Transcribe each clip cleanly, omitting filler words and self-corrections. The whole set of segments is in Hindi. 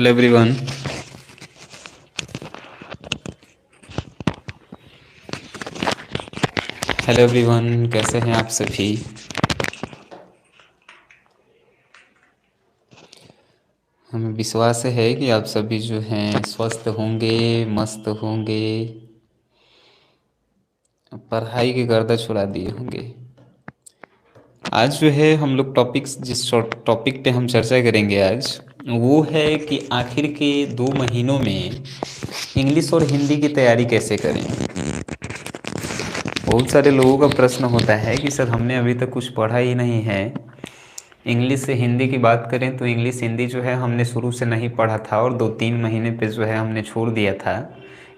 Hello everyone. हेलो एवरीवन, कैसे हैं आप सभी। हमें विश्वास है कि आप सभी जो हैं स्वस्थ होंगे, मस्त होंगे, पढ़ाई की गर्दा छुड़ा दिए होंगे। आज जो है हम लोग जिस टॉपिक पे हम चर्चा करेंगे आज, वो है कि आखिर के 2 महीनों में इंग्लिश और हिंदी की तैयारी कैसे करें। बहुत सारे लोगों का प्रश्न होता है कि सर हमने अभी तक कुछ पढ़ा ही नहीं है। इंग्लिश से हिंदी की बात करें तो इंग्लिश हिंदी जो है हमने शुरू से नहीं पढ़ा था और 2-3 महीने पे जो है हमने छोड़ दिया था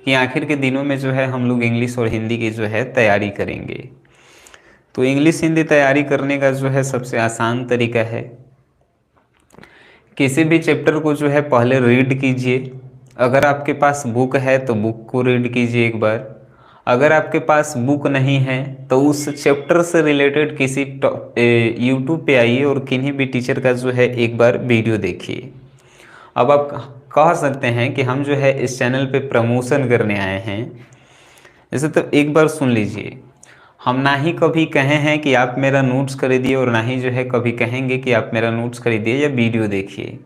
कि आखिर के दिनों में जो है हम लोग इंग्लिश और हिंदी की जो है तैयारी करेंगे। तो इंग्लिश हिंदी तैयारी करने का जो है सबसे आसान तरीका है, किसी भी चैप्टर को जो है पहले रीड कीजिए। अगर आपके पास बुक है तो बुक को रीड कीजिए एक बार। अगर आपके पास बुक नहीं है तो उस चैप्टर से रिलेटेड किसी यूट्यूब पे आइए और किन्हीं भी टीचर का जो है एक बार वीडियो देखिए। अब आप कह सकते हैं कि हम जो है इस चैनल पे प्रमोशन करने आए हैं, जैसे तो एक बार सुन लीजिए। हम ना ही कभी कहे हैं कि आप मेरा नोट्स खरीदिए और ना ही जो है कभी कहेंगे कि आप मेरा नोट्स खरीदिए या वीडियो देखिए।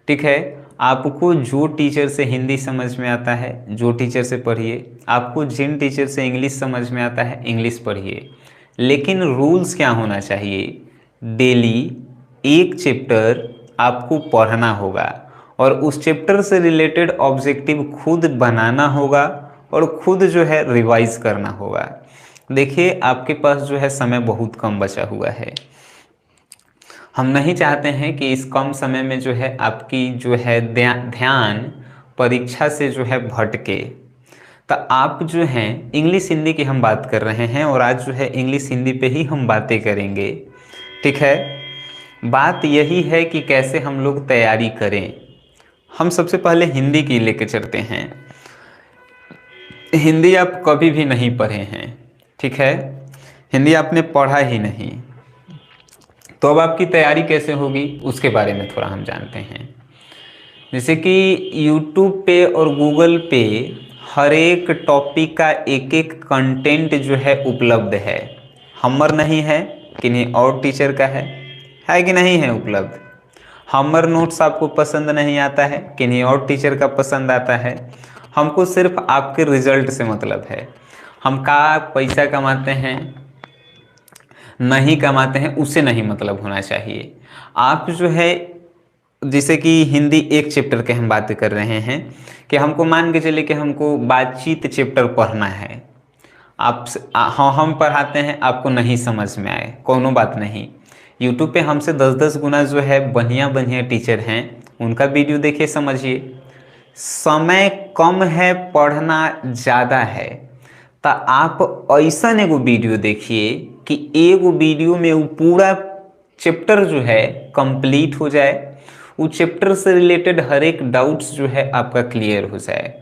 ठीक है, आपको जो टीचर से हिंदी समझ में आता है जो टीचर से पढ़िए, आपको जिन टीचर से इंग्लिश समझ में आता है इंग्लिश पढ़िए। लेकिन रूल्स क्या होना चाहिए, डेली एक चैप्टर आपको पढ़ना होगा और उस चैप्टर से रिलेटेड ऑब्जेक्टिव खुद बनाना होगा और खुद जो है रिवाइज करना होगा। देखिए आपके पास जो है समय बहुत कम बचा हुआ है। हम नहीं चाहते हैं कि इस कम समय में जो है आपकी जो है ध्यान परीक्षा से जो है भटके। तो आप जो हैं इंग्लिश हिंदी की हम बात कर रहे हैं और आज जो है इंग्लिश हिंदी पे ही हम बातें करेंगे। ठीक है, बात यही है कि कैसे हम लोग तैयारी करें। हम सबसे पहले हिंदी की लेके चलते हैं। हिंदी आप कभी भी नहीं पढ़े हैं, ठीक है, हिंदी आपने पढ़ा ही नहीं, तो अब आपकी तैयारी कैसे होगी उसके बारे में थोड़ा हम जानते हैं। जैसे कि YouTube पे और Google पे हर एक टॉपिक का एक एक कंटेंट जो है उपलब्ध है। हमर नहीं है, किन्हीं और टीचर का है कि नहीं है उपलब्ध। हमर नोट्स आपको पसंद नहीं आता है, किन्हीं और टीचर का पसंद आता है। हमको सिर्फ आपके रिजल्ट से मतलब है। हम का पैसा कमाते हैं नहीं कमाते हैं उससे नहीं मतलब होना चाहिए। आप जो है जैसे कि हिंदी एक चैप्टर के हम बात कर रहे हैं कि हमको मान के चले कि हमको बातचीत चैप्टर पढ़ना है। हाँ हम पढ़ाते हैं, आपको नहीं समझ में आए कोनो बात नहीं, यूट्यूब पे हमसे 10-10 गुना जो है बढ़िया बढ़िया टीचर हैं, उनका वीडियो देखिए समझिए। समय कम है, पढ़ना ज़्यादा है, तो आप ऐसा एगो वीडियो देखिए कि एगो वीडियो में वो पूरा चैप्टर जो है कंप्लीट हो जाए, वो चैप्टर से रिलेटेड हर एक डाउट्स जो है आपका क्लियर हो जाए।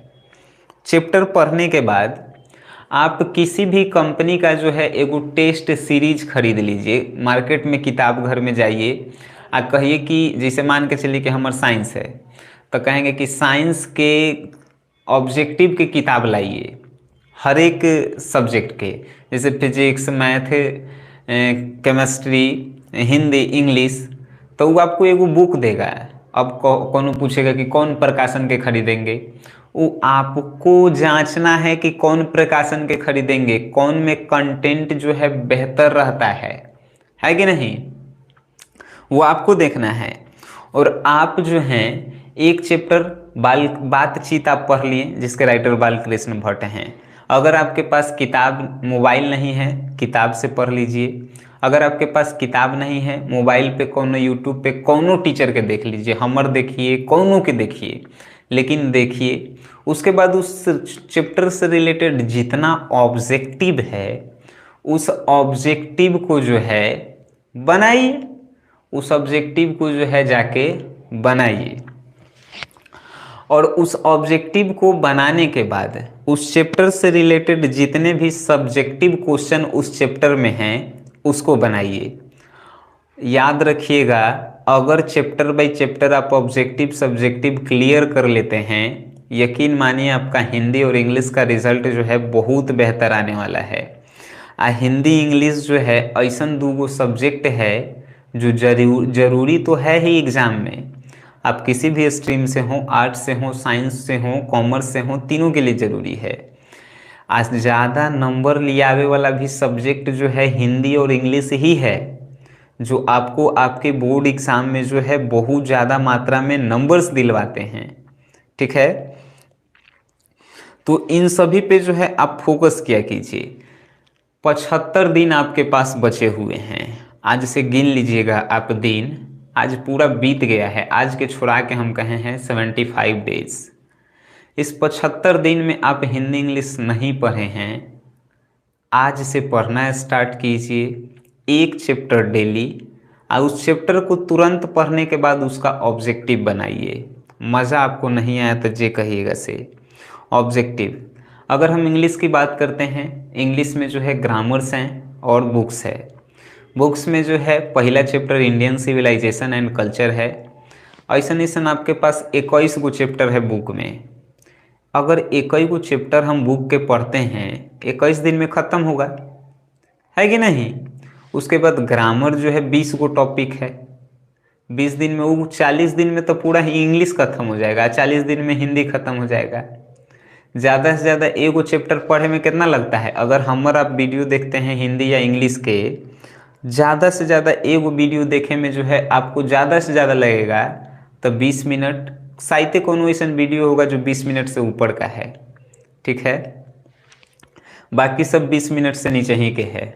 चैप्टर पढ़ने के बाद आप किसी भी कंपनी का जो है एगो टेस्ट सीरीज खरीद लीजिए। मार्केट में किताब घर में जाइए, आप कहिए कि जैसे मान के चलिए कि हमारा साइंस है तो कहेंगे कि साइंस के ऑब्जेक्टिव की किताब लाइए हर एक सब्जेक्ट के, जैसे physics, math, chemistry, Hindi, English, तो वो आपको एगो बुक देगा। अब कौन पूछेगा कि कौन प्रकाशन के खरीदेंगे, वो आपको जांचना है कि कौन प्रकाशन के खरीदेंगे, कौन में कंटेंट जो है बेहतर रहता है कि नहीं, वो आपको देखना है। और आप जो हैं एक चैप्टर बातचीत आप पढ़ लिए जिसके राइटर बालकृष्ण भट्ट हैं। अगर आपके पास किताब मोबाइल नहीं है किताब से पढ़ लीजिए। अगर आपके पास किताब नहीं है मोबाइल पे कोनो यूट्यूब पे कोनो टीचर के देख लीजिए, हमर देखिए कोनो के देखिए, लेकिन देखिए उसके बाद उस चैप्टर से रिलेटेड जितना ऑब्जेक्टिव है उस ऑब्जेक्टिव को जो है बनाइए, उस ऑब्जेक्टिव को जो है जाके बनाइए। और उस ऑब्जेक्टिव को बनाने के बाद उस चैप्टर से रिलेटेड जितने भी सब्जेक्टिव क्वेश्चन उस चैप्टर में हैं उसको बनाइए। याद रखिएगा अगर चैप्टर बाय चैप्टर आप ऑब्जेक्टिव सब्जेक्टिव क्लियर कर लेते हैं, यकीन मानिए आपका हिंदी और इंग्लिश का रिजल्ट जो है बहुत बेहतर आने वाला है। हिंदी इंग्लिश जो है ऐसन दूगो सब्जेक्ट है जो जरूरी तो है ही एग्जाम में। आप किसी भी स्ट्रीम से हो, आर्ट्स से हो, साइंस से हो, कॉमर्स से हो, तीनों के लिए ज़रूरी है। आज ज़्यादा नंबर लियावे वाला भी सब्जेक्ट जो है हिंदी और इंग्लिश ही है, जो आपको आपके बोर्ड एग्ज़ाम में जो है बहुत ज़्यादा मात्रा में नंबर्स दिलवाते हैं। ठीक है, तो इन सभी पे जो है आप फोकस किया कीजिए। 75 दिन आपके पास बचे हुए हैं, आज से गिन लीजिएगा आप दिन। आज पूरा बीत गया है, आज के छुड़ा के हम कहे हैं 75 डेज। इस 75 दिन में आप हिंदी इंग्लिश नहीं पढ़े हैं, आज से पढ़ना स्टार्ट कीजिए। एक चैप्टर डेली, और उस चैप्टर को तुरंत पढ़ने के बाद उसका ऑब्जेक्टिव बनाइए। मज़ा आपको नहीं आया तो जे कहिएगा से ऑब्जेक्टिव। अगर हम इंग्लिश की बात करते हैं, इंग्लिश में जो है ग्रामर्स हैं और बुक्स है। बुक्स में जो है पहला chapter Indian civilization and culture है। ऐसा आपके पास 21 गो चैप्टर है बुक में। अगर 21 गो चैप्टर हम बुक के पढ़ते हैं, 21 दिन में ख़त्म होगा, है कि नहीं। उसके बाद ग्रामर जो है 20 गो टॉपिक है, 20 दिन में, वो 40 दिन में तो पूरा ही इंग्लिश ख़त्म हो जाएगा, 40 दिन में हिंदी ख़त्म हो जाएगा। ज़्यादा से ज़्यादा एगो चैप्टर पढ़े में कितना लगता है? अगर हमारा आप वीडियो देखते हैं हिंदी या इंग्लिश के, ज़्यादा से ज़्यादा एगो वीडियो देखे में जो है आपको ज़्यादा से ज़्यादा लगेगा तो 20 मिनट। साहित्य कोनो ऐसा वीडियो होगा जो 20 मिनट से ऊपर का है, ठीक है। बाकी सब 20 मिनट से नीचे ही के है।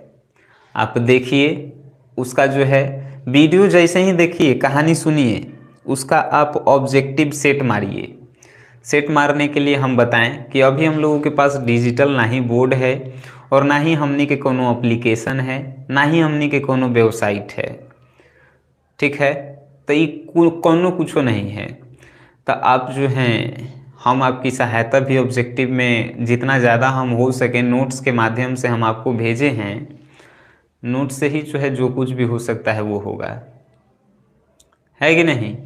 आप देखिए उसका जो है वीडियो, जैसे ही देखिए कहानी सुनिए, उसका आप ऑब्जेक्टिव सेट मारिए। सेट मारने के लिए हम बताएं कि अभी हम लोगों के पास डिजिटल ना ही बोर्ड है और ना ही हमनी के कोनो एप्लीकेशन है, ना ही हमनी के कोनो वेबसाइट है, ठीक है। तो ये कोनो कुछो नहीं है। तो आप जो हैं, हम आपकी सहायता भी ऑब्जेक्टिव में जितना ज़्यादा हम हो सके नोट्स के माध्यम से हम आपको भेजे हैं। नोट से ही जो है जो कुछ भी हो सकता है वो होगा, है कि नहीं।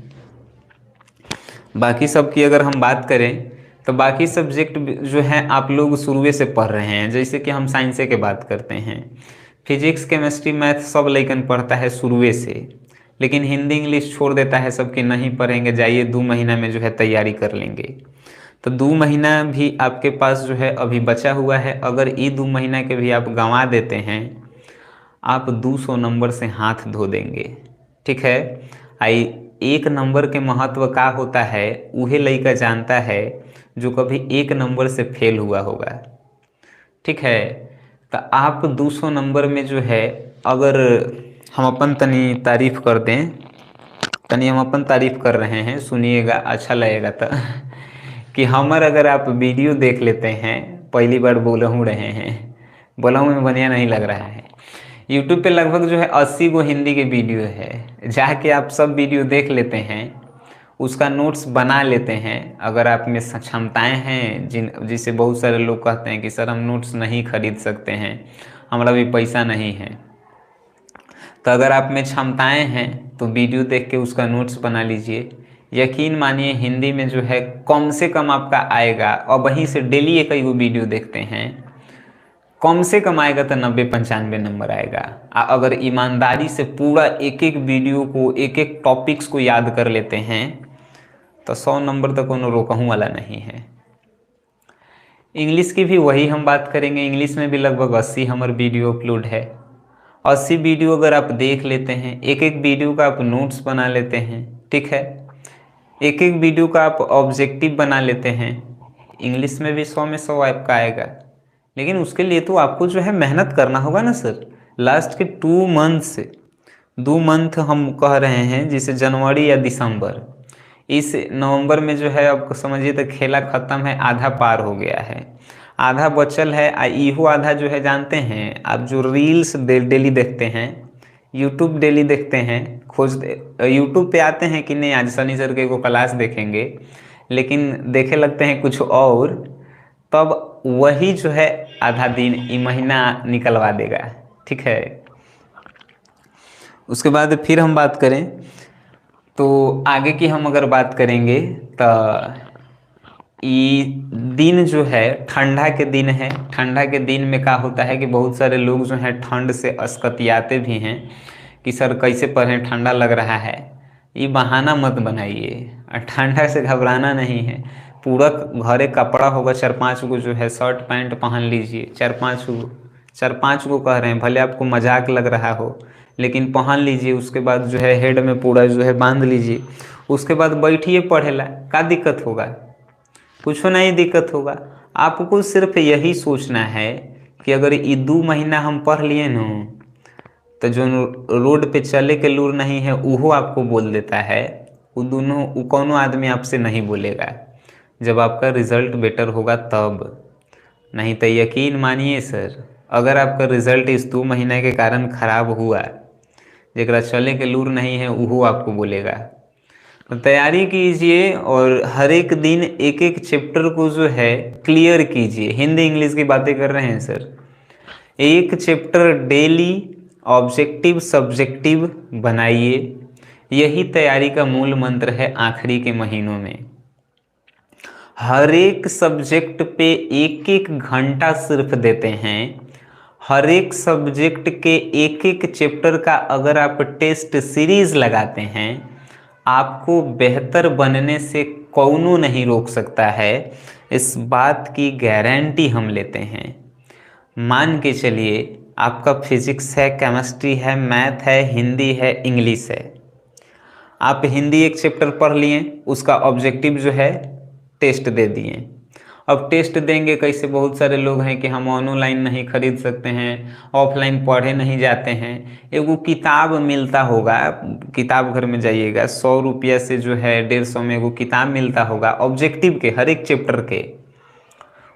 बाकी सब की अगर हम बात करें तो बाकी सब्जेक्ट जो है आप लोग शुरू से पढ़ रहे हैं। जैसे कि हम साइंस के बात करते हैं, फिजिक्स केमिस्ट्री मैथ सब लेकिन पढ़ता है शुरू से, लेकिन हिंदी इंग्लिश छोड़ देता है सबके, नहीं पढ़ेंगे, जाइए 2 महीना में जो है तैयारी कर लेंगे। तो 2 महीना भी आपके पास जो है अभी बचा हुआ है। अगर ये 2 महीना के भी आप गंवा देते हैं, आप 200 नंबर से हाथ धो देंगे, ठीक है। आई 1 नंबर के महत्व का होता है वही लड़का जानता है जो कभी 1 नंबर से फेल हुआ होगा, ठीक है। तो आप 200 नंबर में जो है, अगर हम अपन तनी तारीफ कर दें, तनी हम अपन तारीफ कर रहे हैं, सुनिएगा अच्छा लगेगा। तो कि हमार अगर आप वीडियो देख लेते हैं, पहली बार बोलूँ रहे हैं, बोलूँ में बढ़िया नहीं लग रहा है। यूट्यूब पे लगभग जो है 80 गो हिंदी के वीडियो है, जाके आप सब वीडियो देख लेते हैं, उसका नोट्स बना लेते हैं। अगर आप में क्षमताएँ हैं, जिसे बहुत सारे लोग कहते हैं कि सर हम नोट्स नहीं खरीद सकते हैं, हमारा भी पैसा नहीं है, तो अगर आप में क्षमताएँ हैं तो वीडियो देख के उसका नोट्स बना लीजिए। यकीन मानिए हिंदी में जो है कम से कम आपका आएगा, और वहीं से डेली एक ही वीडियो देखते हैं, कम से कम आएगा तो 90-95 नंबर आएगा। अगर ईमानदारी से पूरा एक एक वीडियो को, एक एक टॉपिक्स को याद कर लेते हैं तो 100 नंबर तो कोनो रोकहूँ वाला नहीं है। इंग्लिश की भी वही हम बात करेंगे। इंग्लिश में भी लगभग 80 हमारे वीडियो अपलोड है। 80 वीडियो अगर आप देख लेते हैं, एक एक वीडियो का आप नोट्स बना लेते हैं, ठीक है, एक एक वीडियो का आप ऑब्जेक्टिव बना लेते हैं, इंग्लिश में भी 100 में 100 आपका आएगा। लेकिन उसके लिए तो आपको जो है मेहनत करना होगा ना सर। लास्ट के 2 मंथ हम कह रहे हैं, जैसे जनवरी या दिसंबर, इस नवंबर में जो है आपको समझिए तो खेला ख़त्म है, आधा पार हो गया है, आधा बचल है। इहो आधा जो है जानते हैं आप, जो रील्स डेली देखते हैं, यूट्यूब डेली देखते हैं, यूट्यूब पे आते हैं कि नहीं आज शनि सर के को क्लास देखेंगे, लेकिन देखे लगते हैं कुछ और, तब वही जो है आधा दिन ये महीना निकलवा देगा, ठीक है। उसके बाद फिर हम बात करें तो आगे की हम अगर बात करेंगे तो ये दिन जो है ठंडा के दिन है। ठंडा के दिन में क्या होता है कि बहुत सारे लोग जो हैं ठंड से अस्कतियाते भी हैं कि सर कैसे पढ़ें, ठंडा लग रहा है। ये बहाना मत बनाइए, ठंडा से घबराना नहीं है। पूरा घरे कपड़ा होगा, 4-5 गो जो है शर्ट पैंट पहन लीजिए। 4-5 गो कह रहे हैं, भले आपको मजाक लग रहा हो लेकिन पहन लीजिए। उसके बाद जो है हेड में पूरा जो है बांध लीजिए। उसके बाद बैठिए पढ़ेला, क्या दिक्कत होगा? कुछ नहीं दिक्कत होगा। आपको सिर्फ यही सोचना है कि अगर ये 2 महीना हम पढ़ लिए न, तो जो रोड पे चले के लूर नहीं है वो आपको बोल देता है। वो दोनों, वो कौनो आदमी आपसे नहीं बोलेगा जब आपका रिजल्ट बेटर होगा तब। नहीं तो यकीन मानिए सर, अगर आपका रिजल्ट इस 2 महीने के कारण खराब हुआ, जरा चले के लूर नहीं है वो आपको बोलेगा। तो तैयारी कीजिए और हर एक दिन एक एक चैप्टर को जो है क्लियर कीजिए। हिंदी इंग्लिश की बातें कर रहे हैं सर। एक चैप्टर डेली ऑब्जेक्टिव सब्जेक्टिव बनाइए। यही तैयारी का मूल मंत्र है आखिरी के महीनों में। हर एक सब्जेक्ट पे एक एक घंटा सिर्फ देते हैं। हर एक सब्जेक्ट के एक एक चैप्टर का अगर आप टेस्ट सीरीज लगाते हैं, आपको बेहतर बनने से कौनो नहीं रोक सकता है। इस बात की गारंटी हम लेते हैं। मान के चलिए आपका फिजिक्स है, केमिस्ट्री है, मैथ है, हिंदी है, इंग्लिश है। आप हिंदी एक चैप्टर पढ़ लिए, उसका ऑब्जेक्टिव जो है टेस्ट दे दिए। अब टेस्ट देंगे कैसे? बहुत सारे लोग हैं कि हम ऑनलाइन नहीं खरीद सकते हैं, ऑफलाइन पढ़े नहीं जाते हैं। एगो किताब मिलता होगा, किताब घर में जाइएगा, 100 रुपया से जो है 150 में एगो किताब मिलता होगा ऑब्जेक्टिव के, हर एक चैप्टर के।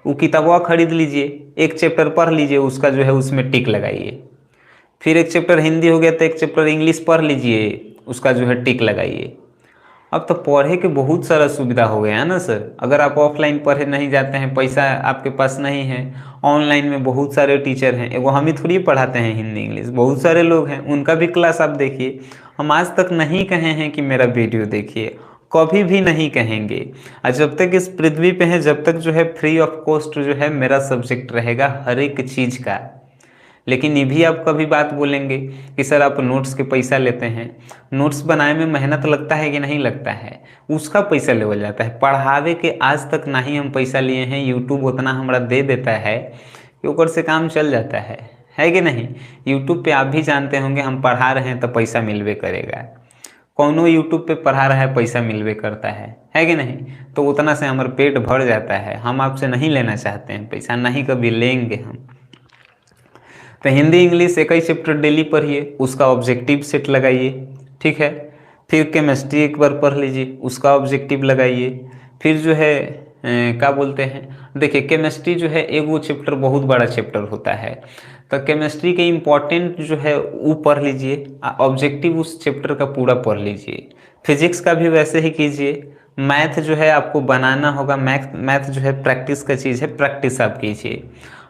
वो किताबवा खरीद लीजिए, एक चैप्टर पढ़ लीजिए, उसका जो है उसमें टिक लगाइए। फिर एक चैप्टर हिंदी हो गया तो एक चैप्टर इंग्लिश पढ़ लीजिए, उसका जो है टिक लगाइए। अब तो पढ़े के बहुत सारा सुविधा हो गया है ना सर। अगर आप ऑफलाइन पढ़े नहीं जाते हैं, पैसा आपके पास नहीं है, ऑनलाइन में बहुत सारे टीचर हैं। एगो हम ही थोड़ी पढ़ाते हैं हिंदी इंग्लिश, बहुत सारे लोग हैं, उनका भी क्लास आप देखिए। हम आज तक नहीं कहे हैं कि मेरा वीडियो देखिए, कभी भी नहीं कहेंगे। और जब तक इस पृथ्वी पे हैं, जब तक जो है फ्री ऑफ कॉस्ट जो है मेरा सब्जेक्ट रहेगा हर एक चीज़ का। लेकिन ये भी आप कभी बात बोलेंगे कि सर आप नोट्स के पैसा लेते हैं। नोट्स बनाने में मेहनत लगता है कि नहीं लगता है? उसका पैसा लेवल जाता है। पढ़ावे के आज तक ना ही हम पैसा लिए हैं, यूट्यूब उतना हमारा दे देता है कि ऊपर से काम चल जाता है कि नहीं? यूट्यूब पे आप भी जानते होंगे, हम पढ़ा रहे हैं तो पैसा मिलवे करेगा। कौनो यूट्यूब पे पढ़ा रहा है, पैसा मिलवे करता है कि नहीं? तो उतना से हमारा पेट भर जाता है। हम आपसे नहीं लेना चाहते हैं पैसा, नहीं कभी लेंगे हम। तो हिंदी इंग्लिश एक ही चैप्टर डेली पढ़िए, उसका ऑब्जेक्टिव सेट लगाइए, ठीक है। फिर केमिस्ट्री एक बार पढ़ लीजिए, उसका ऑब्जेक्टिव लगाइए। फिर जो है क्या बोलते हैं, देखिए केमिस्ट्री जो है एक वो चैप्टर बहुत बड़ा चैप्टर होता है, तो केमिस्ट्री के इम्पोर्टेंट जो है वो पढ़ लीजिए, ऑब्जेक्टिव उस चैप्टर का पूरा पढ़ लीजिए। फिजिक्स का भी वैसे ही कीजिए। मैथ जो है आपको बनाना होगा, मैथ जो है प्रैक्टिस का चीज़ है, प्रैक्टिस आप कीजिए।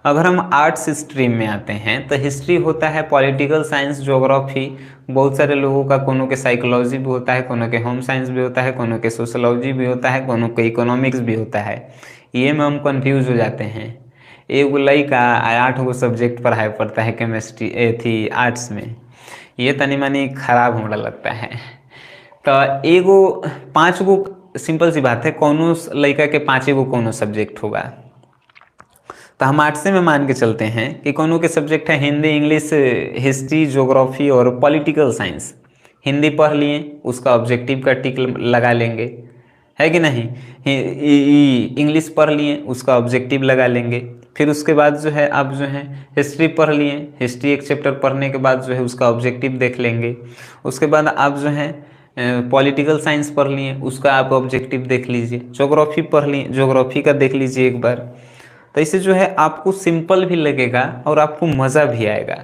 अगर हम आर्ट्स स्ट्रीम में आते हैं तो हिस्ट्री होता है, पॉलिटिकल साइंस, ज्योग्राफी, बहुत सारे लोगों का, कोनो के साइकोलॉजी भी होता है, कोनो के होम साइंस भी होता है, कोनो के सोशोलॉजी भी होता है, कोनो के इकोनॉमिक्स भी होता है। ये में हम कंफ्यूज हो जाते हैं। एगो लड़का 8 गो सब्जेक्ट पढ़ाए पड़ता है केमिस्ट्री थी आर्ट्स में, ये तनी मनी खराब हमरा लगता है। तो एगो 5 गो, सिंपल सी बात है, कोनो लड़का के 5 गो कोनो सब्जेक्ट होगा। तो हम आर्ट्स में मान के चलते हैं कि कोनो के सब्जेक्ट है हिंदी इंग्लिश हिस्ट्री ज्योग्राफी और पॉलिटिकल साइंस। हिंदी पढ़ लिए, उसका ऑब्जेक्टिव का टिक लगा लेंगे, है कि नहीं? इंग्लिश पढ़ लिए, उसका ऑब्जेक्टिव लगा लेंगे। फिर उसके बाद जो है आप जो है हिस्ट्री पढ़ लिए, हिस्ट्री एक चैप्टर पढ़ने के बाद जो है उसका ऑब्जेक्टिव देख लेंगे। उसके बाद आप जो है पॉलिटिकल साइंस पढ़ लिए, उसका आप ऑब्जेक्टिव देख लीजिए। ज्योग्राफी पढ़ लिए, ज्योग्राफी का देख लीजिए एक बार। तो इसे जो है आपको सिंपल भी लगेगा और आपको मज़ा भी आएगा।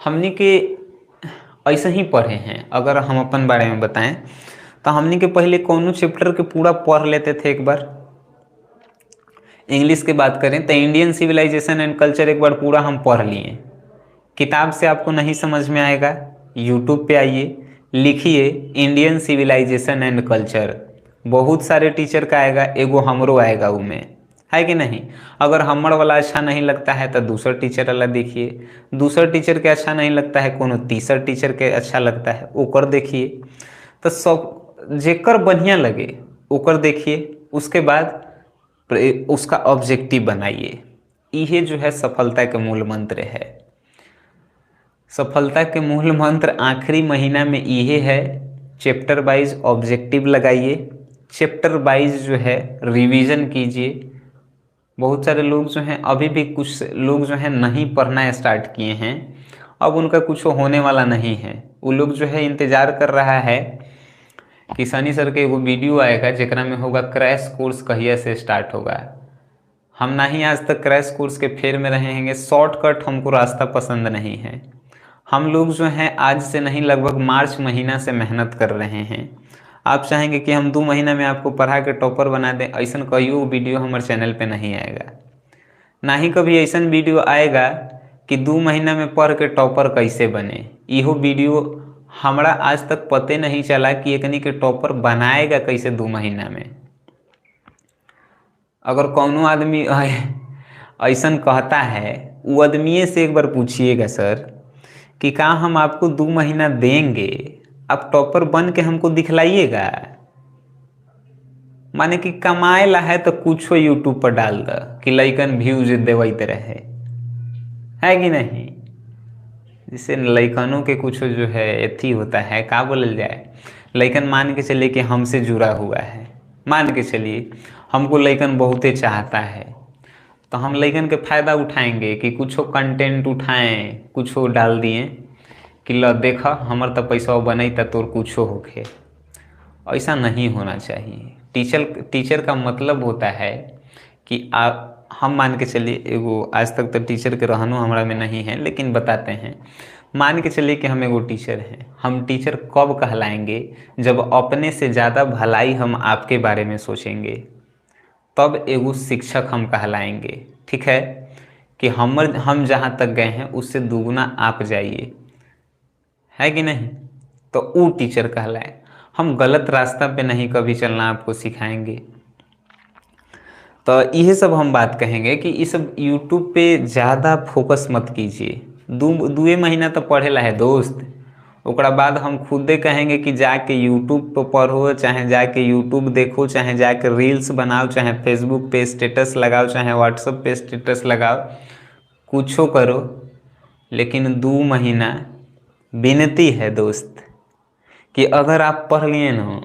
हमने के ऐसे ही पढ़े हैं। अगर हम अपन बारे में बताएं तो हमने के पहले कोनो चैप्टर के पूरा पढ़ लेते थे। एक बार इंग्लिश की बात करें तो इंडियन सिविलाइजेशन एंड कल्चर एक बार पूरा हम पढ़ लिए। किताब से आपको नहीं समझ में आएगा, यूट्यूब पे आइए, लिखिए इंडियन सिविलाइजेशन एंड कल्चर। बहुत सारे टीचर का आएगा, एगो हमरो आएगा उमें, है कि नहीं। अगर हमर वाला अच्छा नहीं लगता है तो दूसरा टीचर वाला देखिए, दूसरा टीचर के अच्छा नहीं लगता है कोनो तीसरा टीचर के अच्छा लगता है ओकर देखिए। तो सब जेकर बढ़िया लगे ओकर देखिए, उसके बाद उसका ऑब्जेक्टिव बनाइए। ये जो है सफलता के मूल मंत्र है। सफलता के मूल मंत्र आखिरी महीना में ये है, चैप्टर वाइज ऑब्जेक्टिव लगाइए, चैप्टर वाइज जो है रिवीजन कीजिए। बहुत सारे लोग जो हैं अभी भी, कुछ लोग जो हैं नहीं पढ़ना स्टार्ट किए हैं, अब उनका कुछ होने वाला नहीं है। वो लोग जो है इंतज़ार कर रहा है कि सनी सर के एगो वीडियो आएगा जेकरा में होगा क्रैश कोर्स कहिया से स्टार्ट होगा। हम ना ही आज तक क्रैश कोर्स के फेर में रहे हैं, शॉर्टकट हमको रास्ता पसंद नहीं है। हम लोग जो हैं आज से नहीं, लगभग मार्च महीना से मेहनत कर रहे हैं। आप चाहेंगे कि हम 2 महीना में आपको पढ़ा के टॉपर बना दें, ऐसा कहियो वीडियो हमारे चैनल पे नहीं आएगा। ना ही कभी ऐसा वीडियो आएगा कि 2 महीना में पढ़ के टॉपर कैसे बने। इहो वीडियो हमरा आज तक पते नहीं चला कि एकनी के टॉपर बनाएगा कैसे 2 महीना में। अगर कौनो आदमी ऐसा कहता है, वो आदमी से एक बार पूछिएगा सर कि का हम आपको 2 महीना देंगे, आप टॉपर बन के हमको दिखलाइएगा। माने कि कमाए ला है तो कुछ यूट्यूब पर डाल द कि लइकन व्यूज देवते रहे, है कि नहीं। जिससे लइकनों के कुछ जो है एथी होता है, का बोलल जाए, लइकन मान के चलिए कि हमसे जुड़ा हुआ है, मान के चलिए हमको लइकन बहुते चाहता है, तो हम लइकन के फ़ायदा उठाएंगे कि कुछ कंटेंट उठाएं, कुछ डाल दिए कि ल देख हमर तो पैसा बने तो तोर कुछ होके। ऐसा नहीं होना चाहिए। टीचर का मतलब होता है कि हम मान के चलिए एगो, आज तक तो टीचर के रहनो हमारा में नहीं है, लेकिन बताते हैं। मान के चलिए कि हम एगो टीचर हैं। हम टीचर कब कहलाएंगे, जब अपने से ज़्यादा भलाई हम आपके बारे में सोचेंगे, तब एगो शिक्षक हम कहलाएंगे। ठीक है कि हम जहाँ तक गए हैं उससे दुगुना आप जाइए, है कि नहीं, तो वो टीचर कहलाए। हम गलत रास्ता पे नहीं कभी चलना आपको सिखाएंगे। तो यह सब हम बात कहेंगे कि ये सब यूट्यूब पे ज़्यादा फोकस मत कीजिए। 2 महीना तो पढ़ेला है दोस्त, ओकरा बाद हम खुदे कहेंगे कि जाके यूट्यूब पर पढ़ो, चाहे जाके यूट्यूब देखो, चाहे जाके रील्स बनाओ, चाहे फेसबुक पे स्टेटस लगाओ, चाहे व्हाट्सएप पे स्टेटस लगाओ, कुछो करो, लेकिन 2 महीना विनती है दोस्त कि अगर आप पढ़ लिए ना,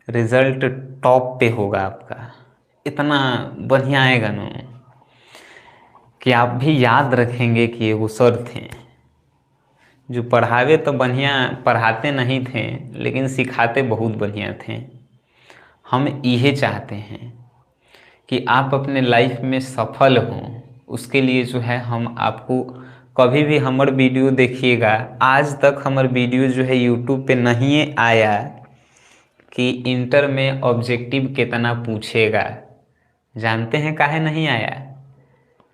रिजल्ट टॉप पे होगा आपका, इतना बढ़िया आएगा ना कि आप भी याद रखेंगे कि वो सर थे जो पढ़ावे तो बढ़िया पढ़ाते नहीं थे, लेकिन सिखाते बहुत बढ़िया थे। हम यही चाहते हैं कि आप अपने लाइफ में सफल हों। उसके लिए जो है हम आपको, कभी भी हमार वीडियो देखिएगा, आज तक हमार वीडियो जो है यूट्यूब पे नहीं आया कि इंटर में ऑब्जेक्टिव कितना पूछेगा। जानते हैं काहे नहीं आया?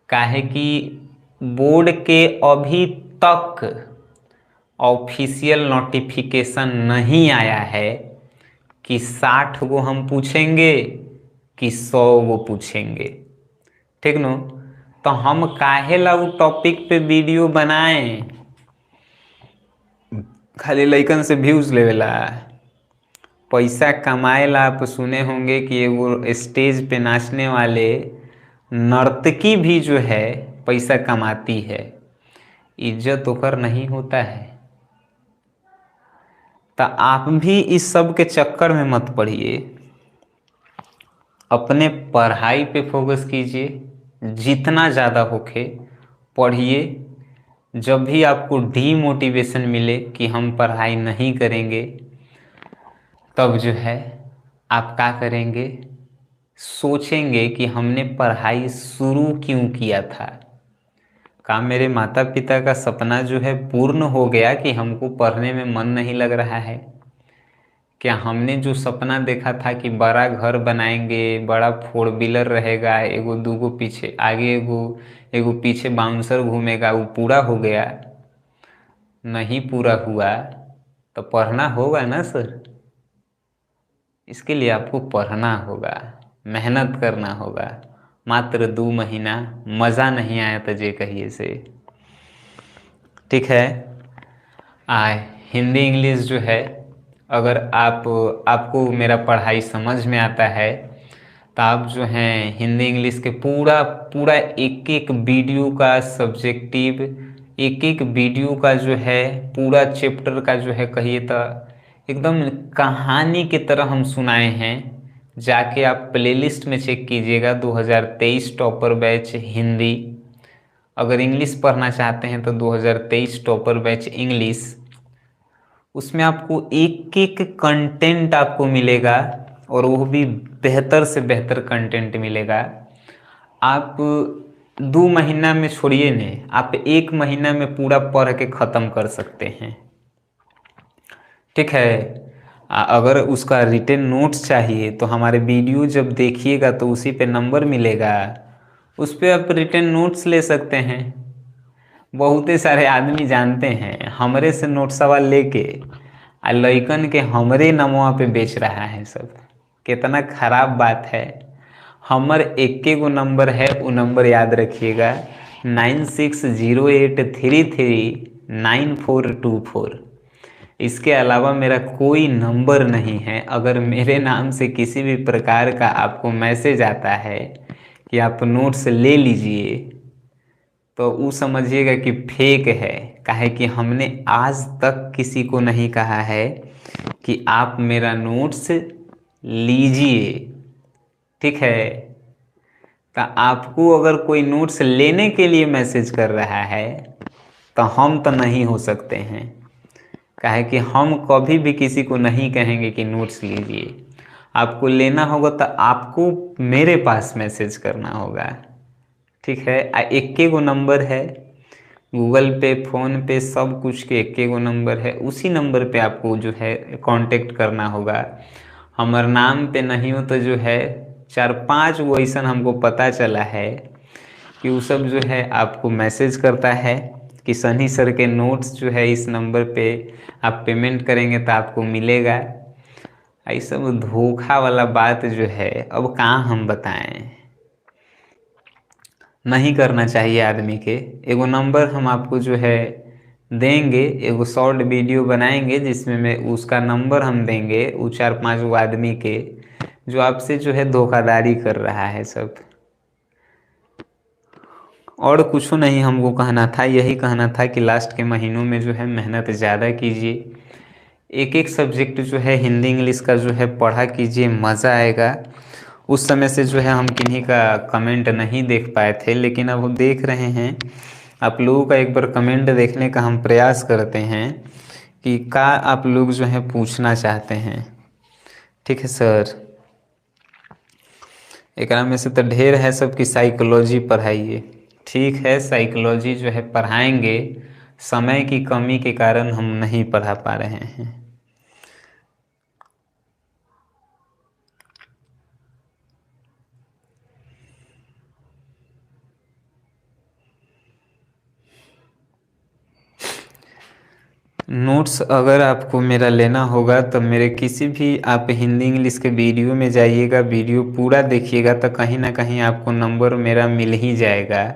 काहे कि बोर्ड के अभी तक ऑफिशियल नोटिफिकेशन नहीं आया है कि 60 गो हम पूछेंगे कि 100 गो पूछेंगे। ठीक नो, तो हम काहे ला वो टॉपिक पे वीडियो बनाएं? खाली लइकन से व्यूज लेवेला, पैसा कमाए ला। आप सुने होंगे कि एगो स्टेज पे नाचने वाले नर्तकी भी जो है पैसा कमाती है, इज्जत होकर नहीं होता है। तो आप भी इस सब के चक्कर में मत पड़िए, अपने पढ़ाई पे फोकस कीजिए, जितना ज़्यादा होके पढ़िए। जब भी आपको डीमोटिवेशन मिले कि हम पढ़ाई नहीं करेंगे, तब जो है आप क्या करेंगे, सोचेंगे कि हमने पढ़ाई शुरू क्यों किया था। का मेरे माता पिता का सपना जो है पूर्ण हो गया कि हमको पढ़ने में मन नहीं लग रहा है? क्या हमने जो सपना देखा था कि बड़ा घर बनाएंगे, बड़ा 4 व्हीलर रहेगा, एगो दूगो पीछे आगे एगो पीछे बाउंसर घूमेगा, वो पूरा हो गया? नहीं पूरा हुआ। तो पढ़ना होगा ना सर। इसके लिए आपको पढ़ना होगा, मेहनत करना होगा। मात्र 2 महीना मज़ा नहीं आया तो जे कहिए से। ठीक है। हिंदी इंग्लिश जो है, अगर आपको मेरा पढ़ाई समझ में आता है तो आप जो हैं हिंदी इंग्लिश के पूरा पूरा एक एक वीडियो का सब्जेक्टिव, एक एक वीडियो का जो है पूरा चैप्टर का जो है कहिए तो एकदम कहानी की तरह हम सुनाए हैं। जाके आप प्लेलिस्ट में चेक कीजिएगा 2023 टॉपर बैच हिंदी। अगर इंग्लिश पढ़ना चाहते हैं तो 2023 टॉपर बैच इंग्लिश। उसमें आपको एक एक कंटेंट आपको मिलेगा और वो भी बेहतर से बेहतर कंटेंट मिलेगा। आप 2 महीना में छोड़िए नहीं, आप 1 महीना में पूरा पढ़ के ख़त्म कर सकते हैं। ठीक है। अगर उसका रिटन नोट्स चाहिए तो हमारे वीडियो जब देखिएगा तो उसी पे नंबर मिलेगा, उस पर आप रिटन नोट्स ले सकते हैं। बहुते सारे आदमी जानते हैं हमरे से नोट सवाल लेके आ लइकन के हमरे नमवा पे बेच रहा है सब। कितना खराब बात है। हमर एके गो नंबर है, वो नंबर याद रखिएगा 9608339424। इसके अलावा मेरा कोई नंबर नहीं है। अगर मेरे नाम से किसी भी प्रकार का आपको मैसेज आता है कि आप नोट्स ले लीजिए तो वो समझिएगा कि फेक है। काहे कि हमने आज तक किसी को नहीं कहा है कि आप मेरा नोट्स लीजिए। ठीक है। तो आपको अगर कोई नोट्स लेने के लिए मैसेज कर रहा है तो हम तो नहीं हो सकते हैं। काहे कि हम कभी भी किसी को नहीं कहेंगे कि नोट्स लीजिए। आपको लेना होगा तो आपको मेरे पास मैसेज करना होगा। ठीक है। एके गो नंबर है, गूगल पे, फ़ोन पे, सब कुछ के एके गो नंबर है। उसी नंबर पे आपको जो है कांटेक्ट करना होगा। हमार नाम पे नहीं हो तो जो है 4-5 वो ऐसा हमको पता चला है कि वो सब जो है आपको मैसेज करता है कि सनी सर के नोट्स जो है इस नंबर पे आप पेमेंट करेंगे तो आपको मिलेगा। ऐसा वो धोखा वाला बात जो है अब कहाँ हम बताएं। नहीं करना चाहिए आदमी के। एगो नंबर हम आपको जो है देंगे, एगो शॉर्ट वीडियो बनाएंगे जिसमें मैं उसका नंबर हम देंगे वो 4-5 वो आदमी के जो आपसे जो है धोखाधड़ी कर रहा है सब। और कुछ नहीं हमको कहना था, यही कहना था कि लास्ट के महीनों में जो है मेहनत ज़्यादा कीजिए। एक एक सब्जेक्ट जो है हिंदी इंग्लिश का जो है पढ़ा कीजिए, मज़ा आएगा। उस समय से जो है हम किन्हीं का कमेंट नहीं देख पाए थे, लेकिन अब हम देख रहे हैं। आप लोगों का एक बार कमेंट देखने का हम प्रयास करते हैं कि क्या आप लोग जो है पूछना चाहते हैं। ठीक है सर। एक में से तो ढेर है सब कि साइकोलॉजी पढ़ाइए। ठीक है, साइकोलॉजी जो है पढ़ाएंगे। समय की कमी के कारण हम नहीं पढ़ा पा रहे हैं। नोट्स अगर आपको मेरा लेना होगा तो मेरे किसी भी आप हिंदी इंग्लिश के वीडियो में जाइएगा, वीडियो पूरा देखिएगा तो कहीं ना कहीं आपको नंबर मेरा मिल ही जाएगा।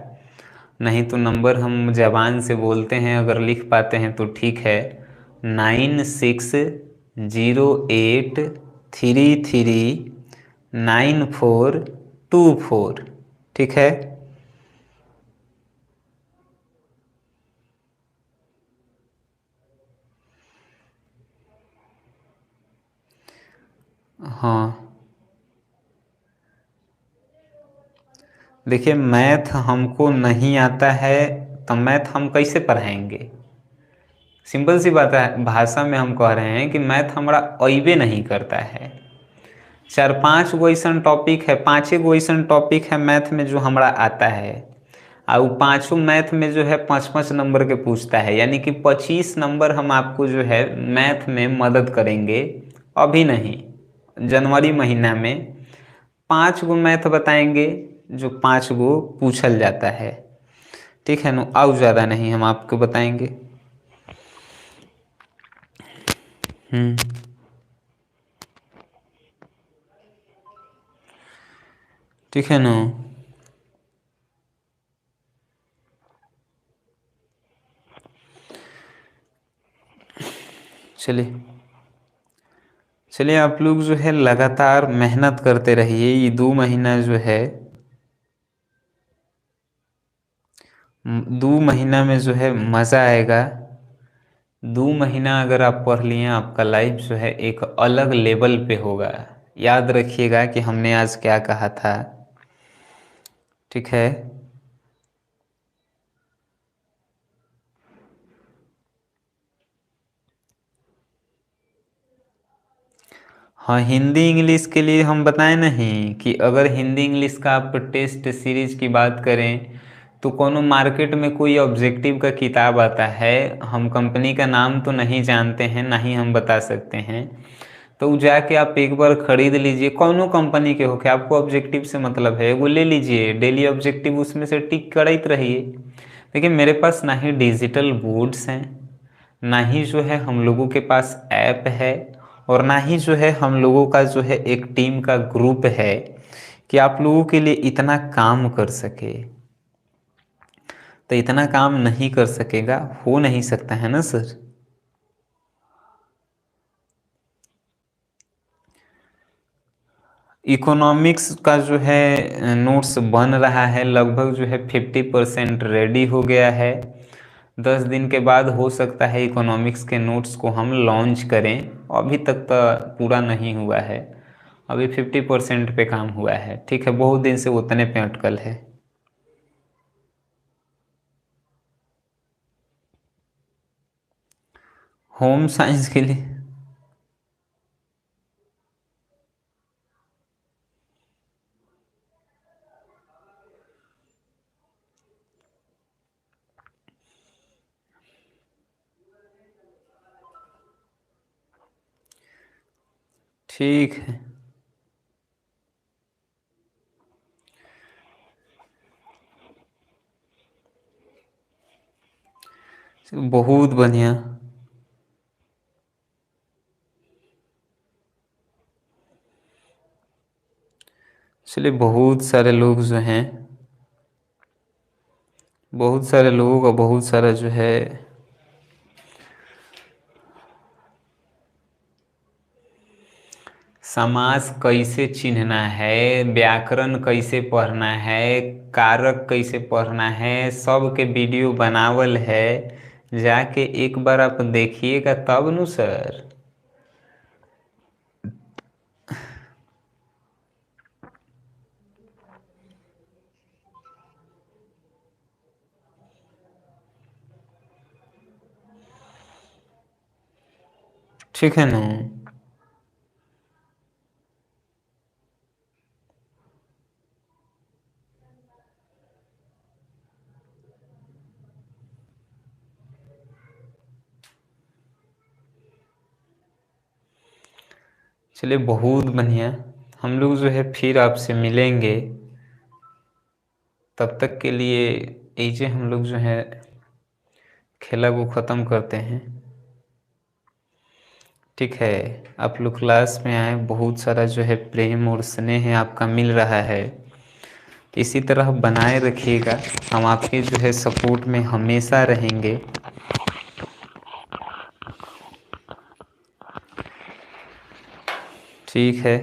नहीं तो नंबर हम ज़बान से बोलते हैं, अगर लिख पाते हैं तो ठीक है। 9608339424। ठीक है। हाँ देखिए, मैथ हमको नहीं आता है तो मैथ हम कैसे पढ़ाएंगे। सिंपल सी बात है, भाषा में हम कह रहे हैं कि मैथ हमारा अइबे नहीं करता है। 4-5 गो ऐसा टॉपिक है, 5 गो ऐसा टॉपिक है मैथ में जो हमारा आता है। और वो 5 मैथ में जो है 5-5 नंबर के पूछता है, यानी कि 25 नंबर हम आपको जो है मैथ में मदद करेंगे। अभी नहीं, जनवरी महीना में 5 गो मैथ बताएंगे जो 5 गो पूछल जाता है। ठीक है ना, और ज़्यादा नहीं हम आपको बताएंगे। हम्म। ठीक है ना। चलिए, चलिए आप लोग जो है लगातार मेहनत करते रहिए। ये 2 महीना जो है, 2 महीना में जो है मज़ा आएगा। 2 महीना अगर आप पढ़ लिए, आपका लाइफ जो है एक अलग लेवल पे होगा। याद रखिएगा कि हमने आज क्या कहा था। ठीक है। हाँ, हिंदी इंग्लिश के लिए हम बताएं नहीं कि अगर हिंदी इंग्लिश का आप टेस्ट सीरीज की बात करें तो कोनो मार्केट में कोई ऑब्जेक्टिव का किताब आता है, हम कंपनी का नाम तो नहीं जानते हैं, ना ही हम बता सकते हैं, तो वो जाके आप एक बार खरीद लीजिए। कौनो कंपनी के होके, आपको ऑब्जेक्टिव से मतलब है, वो ले लीजिए, डेली ऑब्जेक्टिव उसमें से टिक करते रहिए। देखिए मेरे पास ना ही डिजिटल बोर्ड्स हैं, ना ही जो है हम लोगों के पास ऐप है, और ना ही जो है हम लोगों का जो है एक टीम का ग्रुप है कि आप लोगों के लिए इतना काम कर सके। तो इतना काम नहीं कर सकेगा, हो नहीं सकता है ना सर। इकोनॉमिक्स का जो है नोट्स बन रहा है, लगभग जो है 50% रेडी हो गया है। 10 दिन के बाद हो सकता है इकोनॉमिक्स के नोट्स को हम लॉन्च करें। अभी तक तो पूरा नहीं हुआ है, अभी 50% पे काम हुआ है। ठीक है, बहुत दिन से उतने पे अटकल है। होम साइंस के लिए ठीक है। बहुत बढ़िया। चलिए, बहुत सारे लोग जो हैं, बहुत सारे लोग और बहुत सारा जो है समास कैसे चिन्हना है, व्याकरण कैसे पढ़ना है, कारक कैसे पढ़ना है, सब के वीडियो बनावल है। जाके एक बार आप देखिएगा तब नु सर। ठीक है ना। चलिए, बहुत बढ़िया। हम लोग जो है फिर आपसे मिलेंगे। तब तक के लिए ऐसे हम लोग जो है खेला को ख़त्म करते हैं। ठीक है, आप लोग क्लास में आए, बहुत सारा जो है प्रेम और स्नेह आपका मिल रहा है। इसी तरह बनाए रखिएगा, हम आपके जो है सपोर्ट में हमेशा रहेंगे। ठीक है।